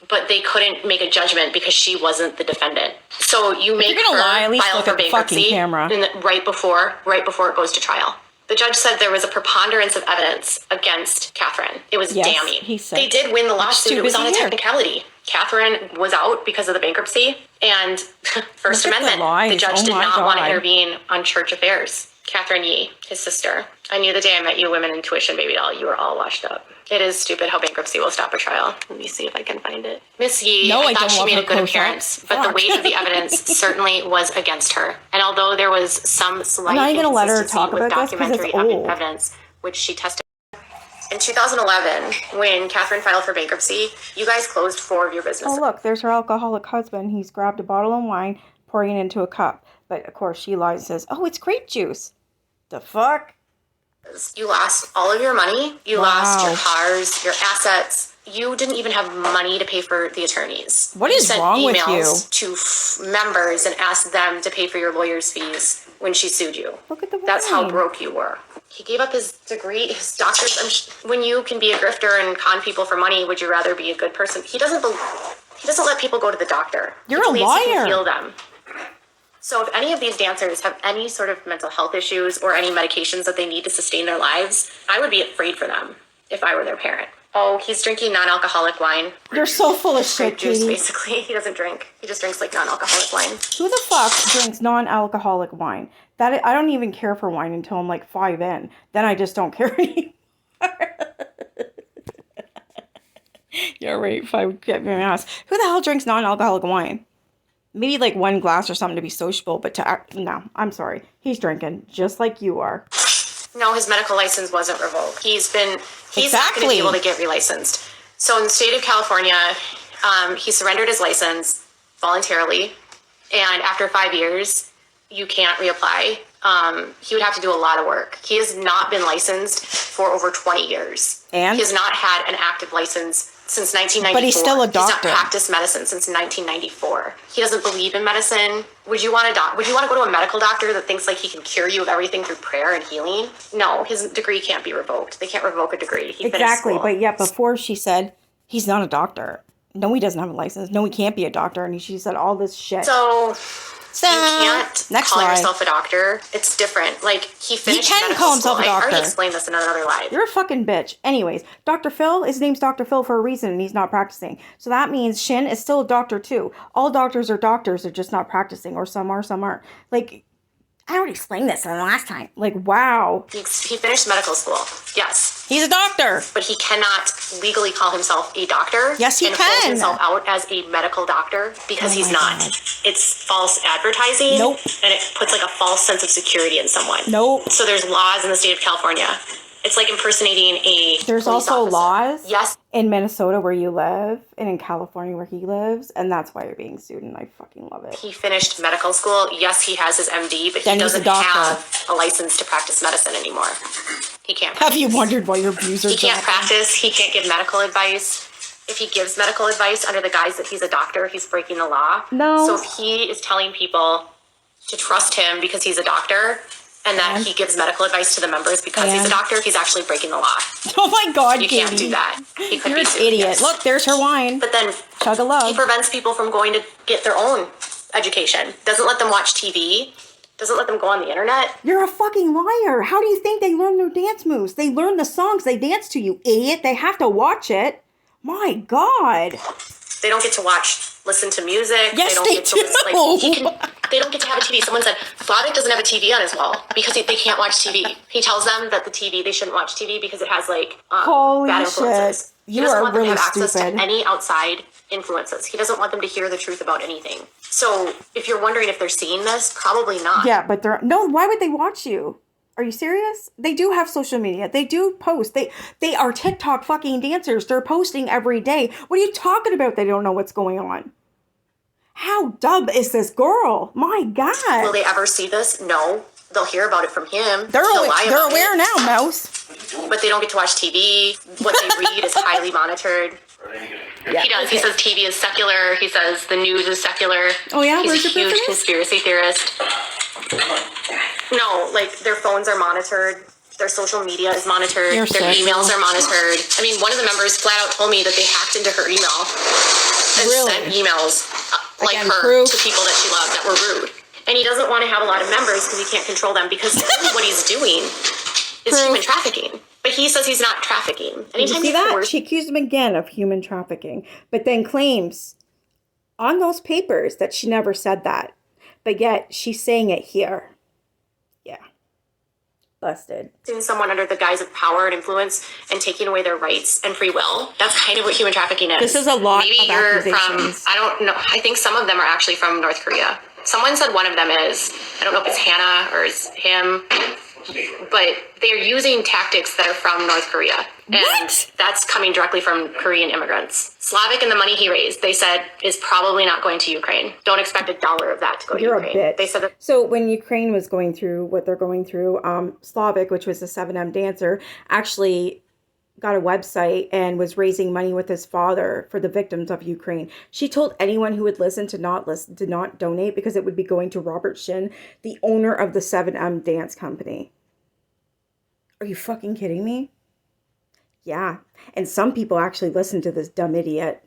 but they couldn't make a judgment because she wasn't the defendant. So you make you're gonna her lie, at least file look for at the bankruptcy fucking camera. right before it goes to trial. The judge said there was a preponderance of evidence against Catherine. It was Yes, damning. he said. They did win the lawsuit. It was stupid on a to hear. technicality. Catherine was out because of the bankruptcy and First Look at the Amendment. lies. The judge Oh did my not want to God. intervene on church affairs. Catherine Yee, his sister. I knew the day I met you, women intuition, baby doll. You were all washed up. It is stupid how bankruptcy will stop a trial. Let me see if I can find it. Miss Yee, No, I thought don't she love made her a good close-ups. appearance, but the Fuck. weight of the evidence certainly was against her. And although there was some slight I'm not even gonna let her inconsistency talk with about this 'cause it's documentary old. evidence, which she testified. In 2011, when Catherine filed for bankruptcy, you guys closed 4 of your businesses. Oh, look, there's her alcoholic husband. He's grabbed a bottle of wine, pouring it into a cup. But, of course, she lies and says, oh, it's grape juice. The fuck? You lost all of your money. You lost Wow. your cars, your assets. You didn't even have money to pay for the attorneys. What You is sent wrong with emails to members and asked them to pay for your lawyer's fees when she sued you. Look at the That's how wine. broke you were. He gave up his degree, his doctor's. When you can be a grifter and con people for money, would you rather be a good person? He doesn't let people go to the doctor. You're He a believes he can liar. heal them. So if any of these dancers have any sort of mental health issues or any medications that they need to sustain their lives, I would be afraid for them if I were their parent. Oh, he's drinking non-alcoholic wine. You're so full of shit, Grape juice, Katie. basically. He doesn't drink. He just drinks like non-alcoholic wine. Who the fuck drinks non-alcoholic wine? I don't even care for wine until I'm like 5 in. Then I just don't care anymore. Yeah, right. 5 get me ass. Who the hell drinks non-alcoholic wine? Maybe like 1 glass or something to be sociable, but to act, no, I'm sorry. He's drinking just like you are. No, his medical license wasn't revoked. He's not going to Exactly. be able to get relicensed. So in the state of California, he surrendered his license voluntarily, and after 5 years, you can't reapply. He would have to do a lot of work. He has not been licensed for over 20 years. And? He has not had an active license since 1994. But he's still a doctor. He's not practiced medicine since 1994. He doesn't believe in medicine. Would you want to go to a medical doctor that thinks like he can cure you of everything through prayer and healing? No, his degree can't be revoked. They can't revoke a degree. He finished Exactly, school. but yet before she said he's not a doctor. No, he doesn't have a license. No, he can't be a doctor. And she said all this shit. So So, you can't next call lie. yourself a doctor. It's different. Like he finished can medical call himself school. a I already doctor. explained this in another live. You're a fucking bitch. Anyways, Dr. Phil, his name's Dr. Phil for a reason and he's not practicing. So that means Shin is still a doctor too. All doctors, they're just not practicing, or some are, some aren't. Like, I already explained this the last time. Like, wow. He finished medical school. Yes. He's a doctor. But he cannot legally call himself a doctor. Yes, he and can. hold himself out as a medical doctor because he's my not. God. It's false advertising. Nope. And it puts like a false sense of security in someone. Nope. So there's laws in the state of California. It's like impersonating a There's police also officer. laws Yes. in Minnesota where you live and in California where he lives, and that's why you're being sued, and I fucking love it. He finished medical school. Yes, he has his MD, but Then he he's a doesn't doctor. have a license to practice medicine anymore. He can't. Have you wondered why your views are He can't dropping? practice. He can't give medical advice. If he gives medical advice under the guise that he's a doctor, he's breaking the law. No. So if he is telling people to trust him because he's a doctor, and that he gives medical advice to the members because he's a And? doctor, he's actually breaking the law. Oh my God, You Katie. can't do that. He could You're be an sued, idiot. yes. Look, there's her wine. But then Chug a he love. prevents people from going to get their own education. Doesn't let them watch TV. Doesn't let them go on the internet. You're a fucking liar. How do you think they learn their dance moves? They learn the songs they dance to, you idiot. They have to watch it. My God. They don't get to listen to music. Yes, they don't they get to do. listen, they don't get to have a TV. Someone said Slavic doesn't have a TV on his wall because they can't watch TV. He tells them that they shouldn't watch TV because it has like Holy bad influences. shit. He You doesn't are want them to really have access stupid. to any outside influences. He doesn't want them to hear the truth about anything. So if you're wondering if they're seeing this, probably not. Yeah, but they're... No, why would they watch you? Are you serious? They do have social media. They do post. They are TikTok fucking dancers. They're posting every day. What are you talking about? They don't know what's going on. How dumb is this girl? My Will God. they ever see this? No. They'll hear about it from him. They're He'll lie about aware it. now, Mouse. But they don't get to watch TV. What they read is highly monitored. Yeah, He does. He okay. says TV is secular. He says the news is secular. Oh, yeah? He's Where's a your proof huge of this? conspiracy theorist. No, like their phones are monitored. Their social media is monitored. You're Their sick. emails are monitored. I mean, one of the members flat out told me that they hacked into her email and Really? sent emails like Again, her proof. to people that she loved that were rude. And he doesn't want to have a lot of members because he can't control them because really what he's doing is Proof. human trafficking. But he says he's not trafficking. Did you Anytime see that? coerce- She accused him again of human trafficking, but then claims on those papers that she never said that. But yet she's saying it here. Yeah. Busted. Using someone under the guise of power and influence and taking away their rights and free will. That's kind of what human trafficking is. This is a lot Maybe of you're accusations. from, I don't know, I think some of them are actually from North Korea. Someone said one of them is, I don't know if it's Hannah or it's him, but they're using tactics that are from North Korea. And What? that's coming directly from Korean immigrants. Slavic and the money he raised, they said, is probably not going to Ukraine. Don't expect $1 of that to go You're to a Ukraine. bitch. They said that So when Ukraine was going through what they're going through, Slavic, which was a 7M dancer, actually got a website and was raising money with his father for the victims of Ukraine. She told anyone who would listen to not donate because it would be going to Robert Shin, the owner of the 7M dance company. Are you fucking kidding me? Yeah. And some people actually listen to this dumb idiot.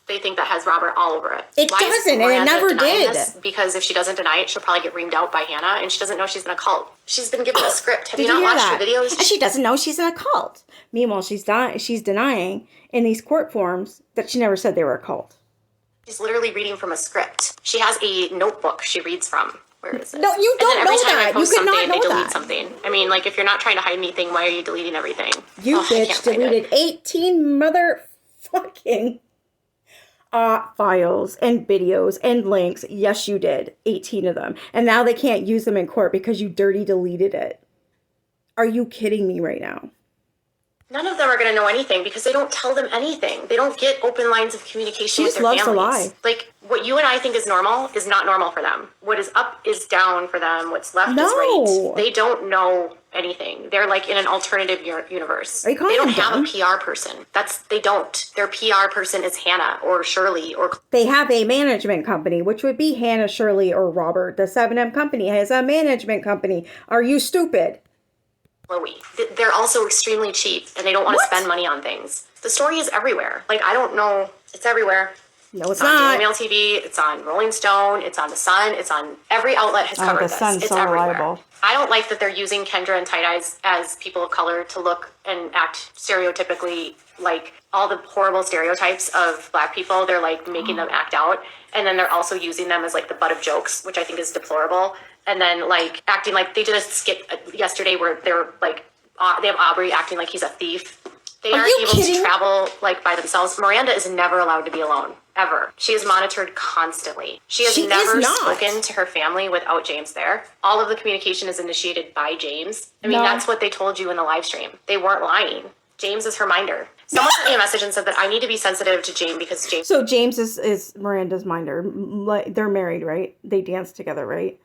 they think that has Robert all over it. It doesn't, and it Miranda never denying did. this? Because if she doesn't deny it, she'll probably get reamed out by Hannah, and she doesn't know she's in a cult. She's been given a script. Have you not watched her videos? And she doesn't know she's in a cult. Meanwhile, she's denying in these court forms that she never said they were a cult. She's literally reading from a script. She has a notebook she reads from. Where is it? No, you don't know that. You could not know they delete that. something. I mean, like, if you're not trying to hide anything, why are you deleting everything? You I can't bitch find it. deleted 18 motherfucking files and videos and links. Yes, you did. 18 of them. And now they can't use them in court because you dirty deleted it. Are you kidding me right now? None of them are going to know anything because they don't tell them anything. They don't get open lines of communication with their loves to families. lie. Like, what you and I think is normal is not normal for them. What is up is down for them. What's left is right. They don't know anything. They're like in an alternative universe. Are you calling They don't them have a PR person. They don't. Their PR person is Hannah or Shirley or... They have a management company, which would be Hannah, Shirley, or Robert. The 7M company has a management company. Are you stupid? Chloe. They're also extremely cheap and they don't want to spend money on things. The story is everywhere. Like, I don't know. It's everywhere. No, it's on not. Daily Mail TV. It's on Rolling Stone. It's on The Sun. It's on every outlet has covered this. Sun's It's so everywhere. reliable. I don't like that they're using Kendra and Tight Eyes as people of color to look and act stereotypically like all the horrible stereotypes of Black people. They're like making them act out. And then they're also using them as like the butt of jokes, which I think is deplorable. And then like acting like they did a skit yesterday where they're like, they have Aubrey acting like he's a thief. They aren't able to travel like by themselves. Miranda is never allowed to be alone, ever. She is monitored constantly. She has never spoken to her family without James there. All of the communication is initiated by James. I mean, that's what they told you in the live stream. They weren't lying. James is her minder. Someone sent me a message and said that I need to be sensitive to James because James... So James is Miranda's minder. They're married, right? They dance together, right?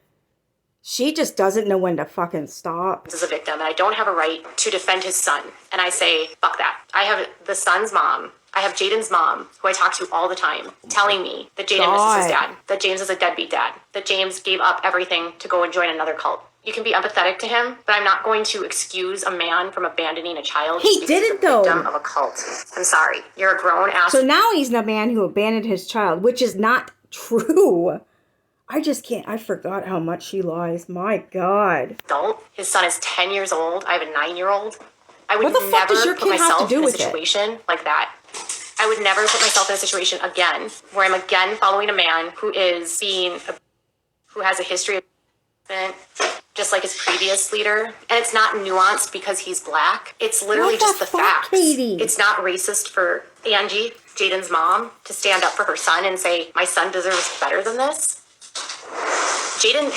She just doesn't know when to fucking stop. ...as a victim, and I don't have a right to defend his son. And I say, fuck that. I have the son's mom. I have Jaden's mom, who I talk to all the time, telling me that Jaden misses his dad, that James is a deadbeat dad, that James gave up everything to go and join another cult. You can be empathetic to him, but I'm not going to excuse a man from abandoning a child. He didn't, though. Victim of a cult. I'm sorry. You're a grown ass. So now he's the man who abandoned his child, which is not true. I just can't. I forgot how much she lies. My God. Adult. His son is 10 years old. I have a 9-year-old. I would What the fuck does your never put kid have to myself do in a with it? situation like that. I would never put myself in a situation again where I'm again following a man who has a history of just like his previous leader. And it's not nuanced because he's Black. It's literally What the just the fuck, facts. Katie? It's not racist for Angie, Jaden's mom, to stand up for her son and say, my son deserves better than this. Jaden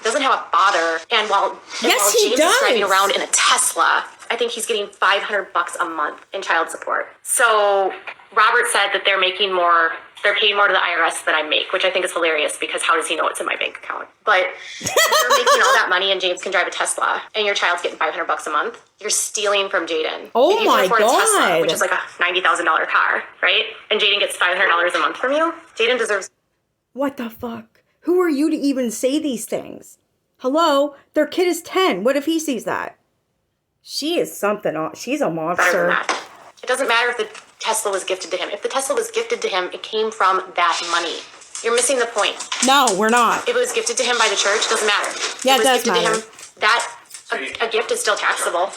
doesn't have a father, and while Yes, he James does. is driving around in a Tesla, I think he's getting $500 a month in child support. So Robert said that they're paying more to the IRS than I make, which I think is hilarious because how does he know it's in my bank account? But if you're making all that money and James can drive a Tesla and your child's getting $500 a month, you're stealing from Jaden. Oh if you my can afford a Tesla, God. which is like a $90,000 car, right? And Jaden gets $500 a month from you, Jaden deserves... What the fuck? Who are you to even say these things? Hello? Their kid is 10. What if he sees that? She is something. She's a better than monster. that. It doesn't matter if the Tesla was gifted to him. If the Tesla was gifted to him, it came from that money. You're missing the point. No, we're not. If it was gifted to him by the church, it doesn't matter. Yeah, If it was does gifted matter. to him, a gift is still taxable.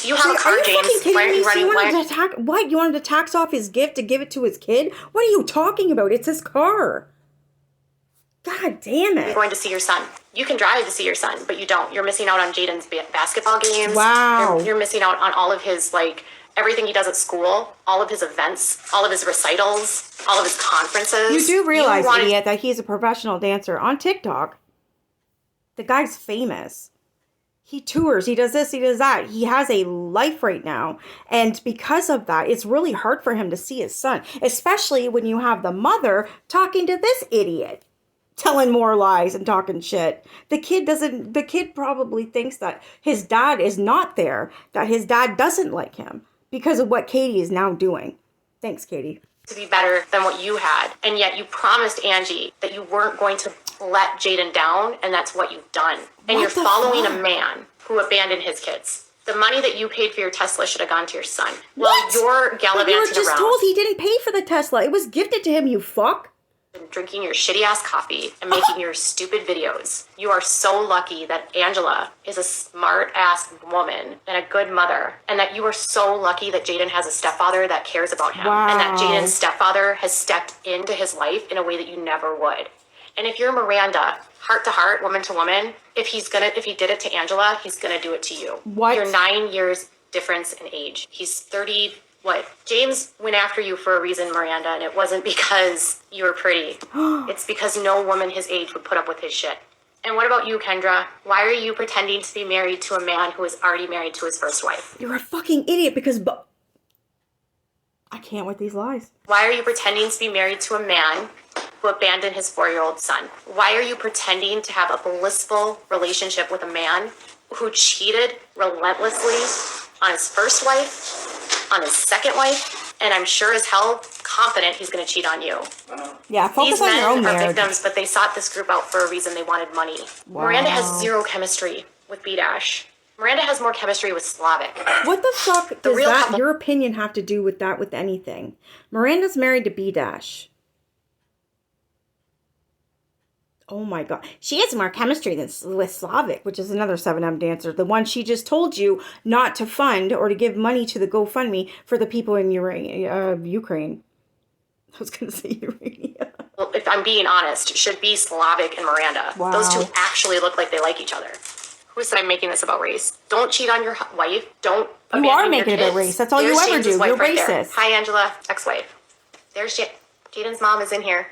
You have a Are car, you James. fucking kidding Why aren't me? you So running? you wanted to tax off his gift to give it to his kid? What are you talking about? It's his car. God damn it. You're going to see your son. You can drive to see your son, but you don't. You're missing out on Jaden's basketball games. Wow. You're missing out on all of his, like, everything he does at school, all of his events, all of his recitals, all of his conferences. You do realize, idiot, that he's a professional dancer on TikTok. The guy's famous. He tours, he does this, he does that. He has a life right now. And because of that, it's really hard for him to see his son. Especially when you have the mother talking to this idiot. Telling more lies and talking shit. The kid probably thinks that his dad is not there. That his dad doesn't like him. Because of what Katie is now doing. Thanks, Katie. To be better than what you had. And yet you promised Angie that you weren't going to let Jaden down, and that's what you've done. And you're following a man who abandoned his kids. The money that you paid for your Tesla should have gone to your son. What? Well, you're But gallivanting you were just around told he didn't pay for the Tesla. It was gifted to him, you fuck. and drinking your shitty ass coffee and making your stupid videos. You are so lucky that Angela is a smart ass woman and a good mother, and that you are so lucky that Jaden has a stepfather that cares about him, and that Wow. Jaden's stepfather has stepped into his life in a way that you never would. And if you're Miranda, heart to heart, woman to woman, if he did it to Angela, he's gonna do it to you. What? You're 9 years difference in age. He's 30. What? James went after you for a reason, Miranda, and it wasn't because you were pretty. It's because no woman his age would put up with his shit. And what about you, Kendra? Why are you pretending to be married to a man who is already married to his first wife? You're a fucking idiot because I can't with these lies. Why are you pretending to be married to a man who abandoned his 4-year-old son? Why are you pretending to have a blissful relationship with a man who cheated relentlessly on his first wife, on his second wife, and I'm sure as hell confident he's going to cheat on you? Yeah, focus These on your own men are marriage. victims, but they sought this group out for a reason. They wanted money. Wow. Miranda has zero chemistry with B-Dash. Miranda has more chemistry with Slavic. What the fuck does real that, couple- your opinion, have to do with that, with anything? Miranda's married to B-Dash. Oh my god. She has more chemistry than with Slavic, which is another 7M dancer. The one she just told you not to fund or to give money to the GoFundMe for the people in Ukraine. I was going to say Urania. Well, if I'm being honest, should be Slavic and Miranda. Wow. Those two actually look like they like each other. Who said I'm making this about race? Don't cheat on your wife. Don't You abandon are your making it about kids. race. That's all you There's ever James's do. wife You're right there. racist. Hi, Angela, ex-wife. There's Jaden's mom is in here.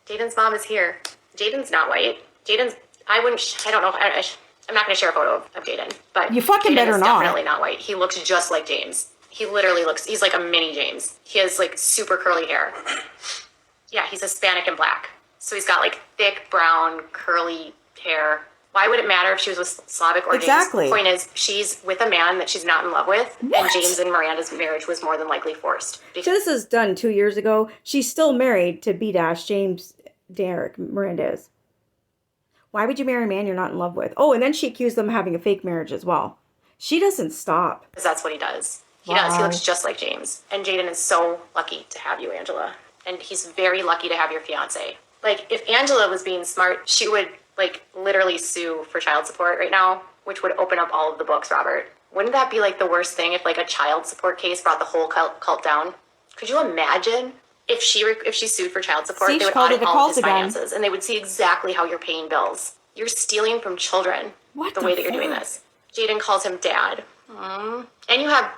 Jaden's mom is here. Jaden's not white. I don't know. I'm not going to share a photo of Jaden, but You fucking Jaden better is not. definitely not white. He looks just like James. He literally he's like a mini James. He has like super curly hair. Yeah, he's Hispanic and black. So he's got like thick, brown, curly hair. Why would it matter if she was with Slavic or Exactly. James? The point is, she's with a man that she's not in love with, and What? James and Miranda's marriage was more than likely forced. So this is done 2 years ago. She's still married to B-Dash, James Derek Miranda is. Why would you marry a man you're not in love with? Oh, and then she accused them of having a fake marriage as well. She doesn't stop. Because that's what he does. He Wow. does. He looks just like James. And Jaden is so lucky to have you, Angela. And he's very lucky to have your fiance. Like, if Angela was being smart, she would, like, literally sue for child support right now, which would open up all of the books, Robert. Wouldn't that be, like, the worst thing if, like, a child support case brought the whole cult down? Could you imagine if she sued for child support? See, they she would called it audit a all cult of his again. finances, and they would see exactly how you're paying bills. You're stealing from children. What the the way that you're doing fuck? this. Jaden calls him dad. And you have,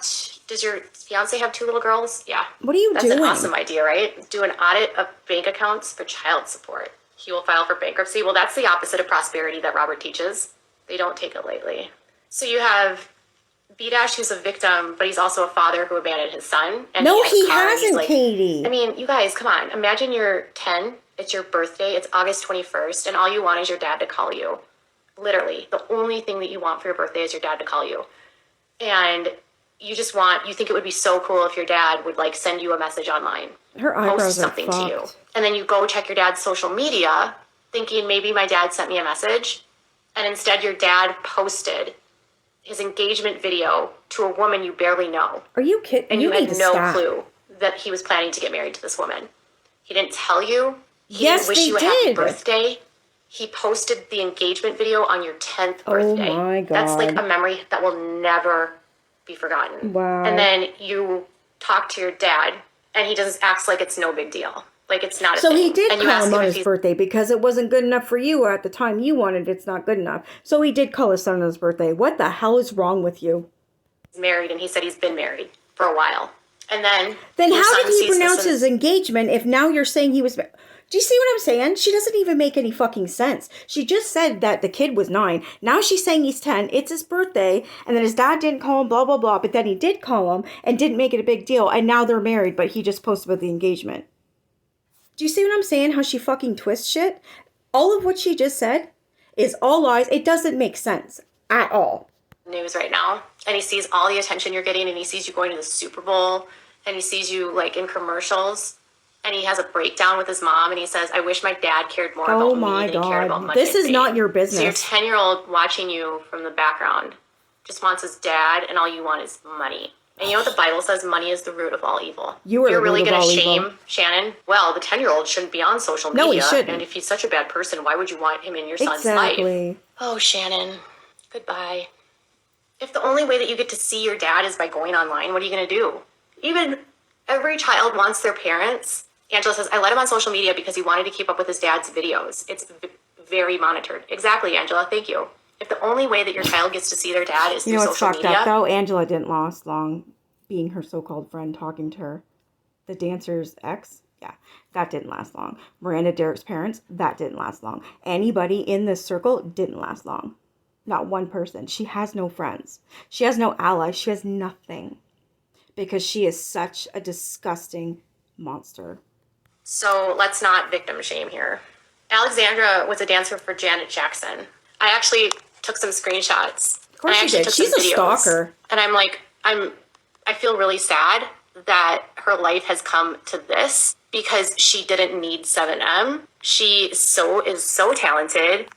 does your fiance have 2 little girls? Yeah. What are you That's doing? an awesome idea, right? Do an audit of bank accounts for child support. He will file for bankruptcy. Well, that's the opposite of prosperity that Robert teaches. They don't take it lightly. So you have B-Dash, who's a victim, but he's also a father who abandoned his son. And No, has he a car, and he's hasn't, like- Katie. I mean, you guys, come on. Imagine you're 10. It's your birthday. It's August 21st. And all you want is your dad to call you. Literally. The only thing that you want for your birthday is your dad to call you. And you think it would be so cool if your dad would, like, send you a message online. Her Post eyebrows are something to you. fucked. And then you go check your dad's social media thinking maybe my dad sent me a message. And instead your dad posted his engagement video to a woman you barely know. Are you kidding? And you need had to no stop. clue that he was planning to get married to this woman. He didn't tell you. He Yes, didn't wish they you a happy did. birthday. He posted the engagement video on your 10th birthday. Oh my That's like God. a memory that will never be forgotten. Wow. And then you talk to your dad, and he just acts like it's no big deal. Like it's not a So thing. he did and you call ask him on if his he's birthday because it wasn't good enough for you, or at the time you wanted it's not good enough. So he did call his son on his birthday. What the hell is wrong with you? married, and he said he's been married for a while. And then Then your how son did he sees this pronounce and- his engagement if now you're saying he was... Do you see what I'm saying? She doesn't even make any fucking sense. She just said that the kid was 9. Now she's saying he's 10. It's his birthday. And then his dad didn't call him, blah, blah, blah. But then he did call him and didn't make it a big deal. And now they're married, but he just posted about the engagement. Do you see what I'm saying? How she fucking twists shit? All of what she just said is all lies. It doesn't make sense at all. news right now, and he sees all the attention you're getting, and he sees you going to the Super Bowl, and he sees you like in commercials, and he has a breakdown with his mom, and he says, I wish my dad cared more Oh about my me than he cared about God. money This and is not fame." your So your business. 10-year-old watching you from the background just wants his dad, and all you want is money. And you know what the Bible says? Money is the root of all evil. You are You're the really root of going to all shame evil. Shannon? Well, the 10-year-old shouldn't be on social media. No, he shouldn't. And if he's such a bad person, why would you want him in your son's life? Exactly. Oh, Shannon. Goodbye. If the only way that you get to see your dad is by going online, what are you going to do? Even every child wants their parents. Angela says, I let him on social media because he wanted to keep up with his dad's videos. It's very monitored. Exactly, Angela. Thank you. If the only way that your child gets to see their dad is You through know what's social fucked media. up though? Angela didn't last long being her so-called friend, talking to her. The dancer's ex, yeah, that didn't last long. Miranda Derrick's parents, that didn't last long. Anybody in this circle didn't last long. Not one person. She has no friends. She has no allies. She has nothing. Because she is such a disgusting monster. So let's not victim shame here. Alexandra was a dancer for Janet Jackson. I actually took some screenshots. Of course I she actually did. took She's some a videos. stalker. And I'm like, I feel really sad that her life has come to this because she didn't need 7M. She is so talented.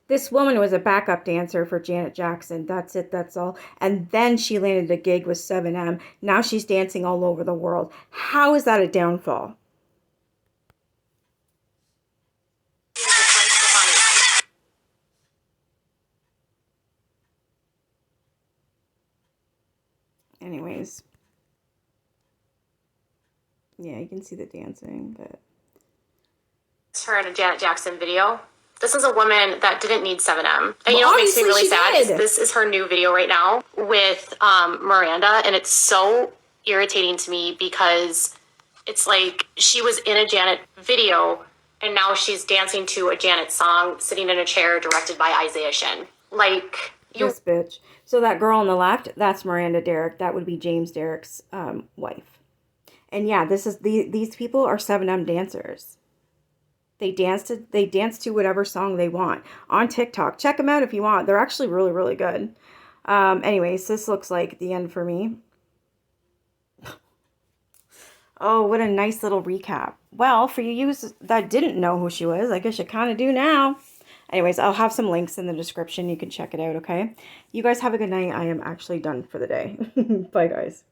This woman was a backup dancer for Janet Jackson. That's it. That's all. And then she landed a gig with 7M. Now she's dancing all over the world. How is that a downfall? Anyways. Yeah, you can see the dancing, but... It's her in a Janet Jackson video. This is a woman that didn't need 7M. And Well, you know what makes me obviously really she sad is did. this is her new video right now with Miranda, and it's so irritating to me because it's like she was in a Janet video and now she's dancing to a Janet song sitting in a chair directed by Isaiah Shin. Like, you... This bitch. So that girl on the left, that's Miranda Derrick. That would be James Derrick's wife. And yeah, these people are 7M dancers. They dance to whatever song they want on TikTok. Check them out if you want. They're actually really, really good. Anyways, this looks like the end for me. Oh, what a nice little recap. Well, for you that didn't know who she was, I guess you kind of do now. Anyways, I'll have some links in the description. You can check it out, okay? You guys have a good night. I am actually done for the day. Bye, guys.